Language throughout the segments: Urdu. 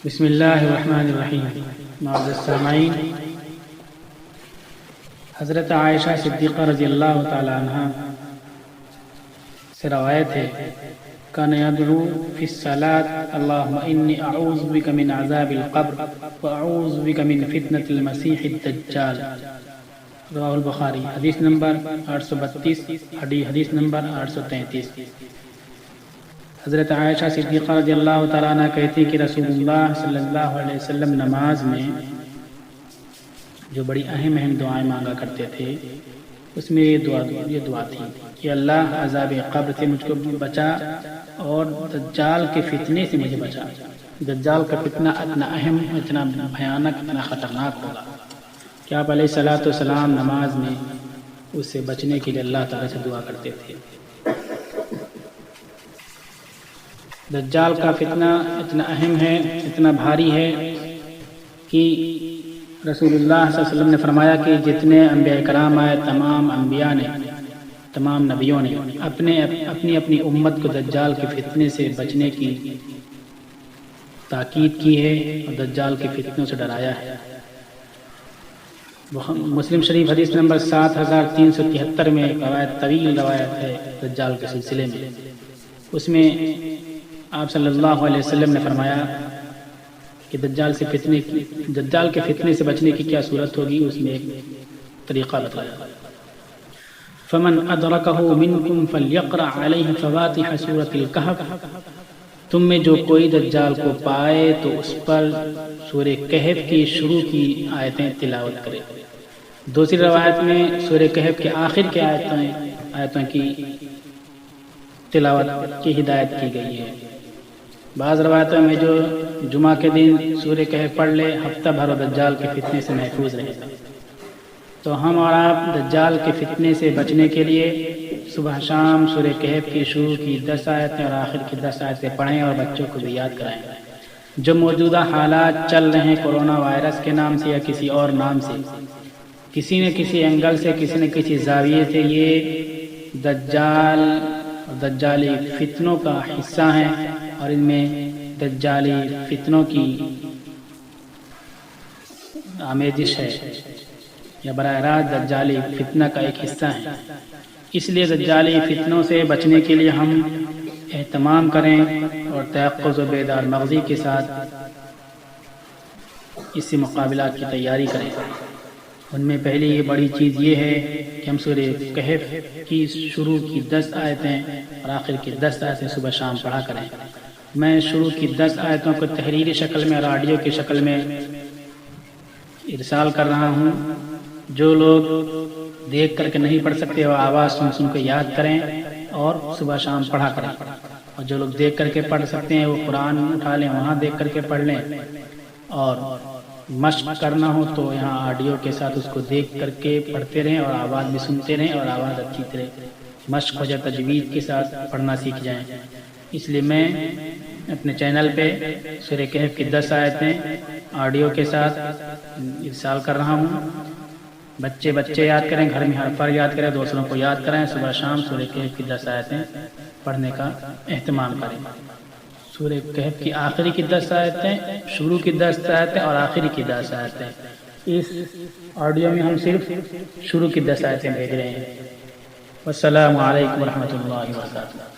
بسم اللہ الرحمن الرحیم۔ معزز سامعین، حضرت عائشہ صدیقہ رضی اللہ تعالی عنہ سے روایت ہے، کان یدعو فی الصلاۃ اللہم انی اعوذ بک من عذاب القبر واعوذ بک من فتنۃ المسیح الدجال، رواه البخاری، حدیث نمبر 832، حدیث نمبر 833۔ حضرت عائشہ صدیقہ رضی اللہ تعالیٰ عنہ کہتی کہ رسول اللہ صلی اللہ علیہ وسلم نماز میں جو بڑی اہم دعائیں مانگا کرتے تھے، اس میں یہ دعا تھی کہ اللہ عذاب قبر سے مجھ کو بچا اور دجال کے فتنے سے مجھے بچا۔ دجال کا فتنہ اتنا اہم، اتنا بھیانک، اتنا خطرناک ہوگا کہ آپ علیہ الصلوۃ والسلام نماز میں اس سے بچنے کے لیے اللہ تعالیٰ سے دعا کرتے تھے۔ دجال کا فتنہ اتنا اہم ہے، اتنا بھاری ہے کہ رسول اللہ صلی اللہ علیہ وسلم نے فرمایا کہ جتنے انبیاء کرام آئے، تمام انبیاء نے، تمام نبیوں نے اپنی امت کو دجال کے فتنے سے بچنے کی تاکید کی ہے اور دجال کے فتنوں سے ڈرایا ہے۔ مسلم شریف حدیث نمبر 7373 میں روایت، طویل روایت ہے دجال کے سلسلے میں۔ اس میں آپ صلی اللہ علیہ وسلم نے فرمایا کہ دجال کے فتنے سے بچنے کی کیا صورت ہوگی، اس میں ایک طریقہ بتایا، فمن ادرکہ منکم فلیقرأ علیہ فواتح سورۃ الکہف، تم میں جو کوئی دجال کو پائے تو اس پر سورہ کہف کی شروع کی آیتیں تلاوت کرے۔ دوسری روایت میں سورہ کہف کے آخر کے آیتوں کی تلاوت کی ہدایت کی گئی ہے۔ بعض روایتوں میں جو جمعہ کے دن سورہ کہف پڑھ لے، ہفتہ بھر دجال کے فتنے سے محفوظ رہے گا۔ تو ہم اور آپ دجال کے فتنے سے بچنے کے لیے صبح شام سورہ کہف کی شروع کی 10 آیتیں اور آخر کی 10 آیتیں پڑھیں اور بچوں کو بھی یاد کرائیں۔ جو موجودہ حالات چل رہے ہیں کورونا وائرس کے نام سے یا کسی اور نام سے، کسی نہ کسی اینگل سے، کسی نہ کسی زاویے سے یہ دجال اور دجالی فتنوں کا حصہ ہیں، اور ان میں دجالی فتنوں کی آمیزش ہے یا براہ راست دجالی فتنہ کا ایک حصہ ہے۔ اس لیے دجالی فتنوں سے بچنے کے لیے ہم اہتمام کریں اور تیقظ و بیدار مغزی کے ساتھ اس سے مقابلہ کی تیاری کریں۔ ان میں پہلی بڑی چیز یہ ہے کہ ہم سورہ کہف کی شروع کی 10 آیتیں اور آخر کی 10 آیتیں صبح شام پڑھا کریں۔ میں شروع کی 10 آیتوں کو تحریری شکل میں اور آڈیو کی شکل میں ارسال کر رہا ہوں۔ جو لوگ دیکھ کر کے نہیں پڑھ سکتے وہ آواز سن کے یاد کریں اور صبح شام پڑھا کریں، اور جو لوگ دیکھ کر کے پڑھ سکتے ہیں وہ قرآن اٹھا لیں، وہاں دیکھ کر کے پڑھ لیں، اور مشق کرنا ہو تو یہاں آڈیو کے ساتھ اس کو دیکھ کر کے پڑھتے رہیں اور آواز بھی سنتے رہیں، اور آواز اچھی طرح مشق ہو جائے، تجوید کے ساتھ پڑھنا سیکھ جائیں۔ اس لیے میں اپنے چینل پہ سورہ کہف کی 10 آیتیں آڈیو کے ساتھ ارسال کر رہا ہوں۔ بچے یاد کریں، گھر میں ہر فرد یاد کریں، دوسروں کو یاد کریں، صبح شام سورہ کہف کی 10 آیتیں پڑھنے کا اہتمام کریں۔ سورہ کہف کی آخری کی 10 آیتیں، شروع کی 10 آیتیں اور آخری کی 10 آیتیں۔ اس آڈیو میں ہم صرف شروع کی 10 آیتیں بھیج رہے ہیں۔ والسلام علیکم ورحمۃ اللہ وبرکاتہ۔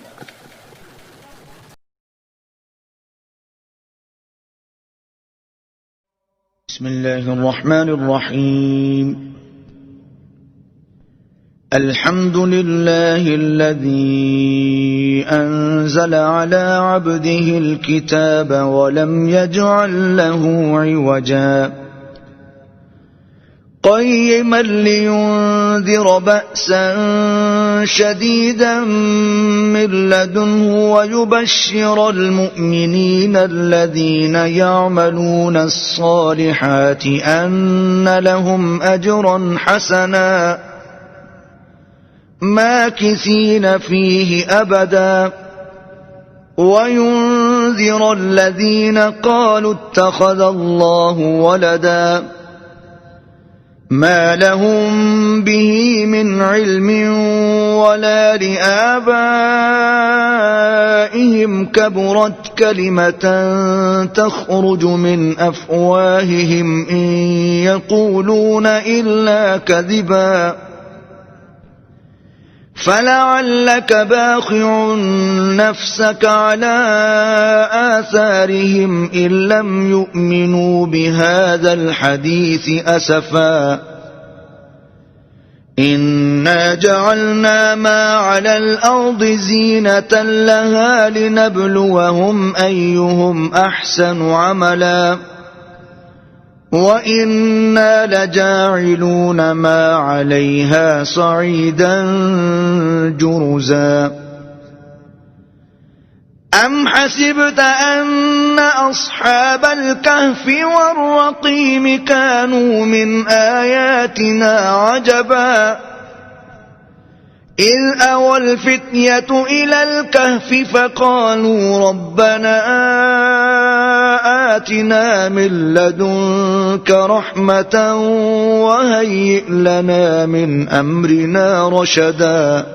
بسم الله الرحمن الرحيم. الحمد لله الذي أنزل على عبده الكتاب ولم يجعل له عوجا قيما لينذر بأسا شديدا من لدنه ويبشر المؤمنين الذين يعملون الصالحات أن لهم أجرا حسنا ماكثين فيه أبدا وينذر الذين قالوا اتخذ الله ولدا ما لهم به من علم ولا لآبائهم كبرت كلمة تخرج من أفواههم إن يقولون إلا كذبا فلعلك باخع نفسك على آثارهم إن لم يؤمنوا بهذا الحديث أسفا إنا جعلنا ما على الأرض زينة لها لنبلوهم أيهم أحسن عملا وإنا لجاعلون ما عليها صعيدا جرزا أم حسبت أن أصحاب الكهف والرقيم كانوا من آياتنا عجبا إذ أوى الفتية إلى الكهف فقالوا ربنا آتنا من لدنك رحمة وهيئ لنا من أمرنا رشدا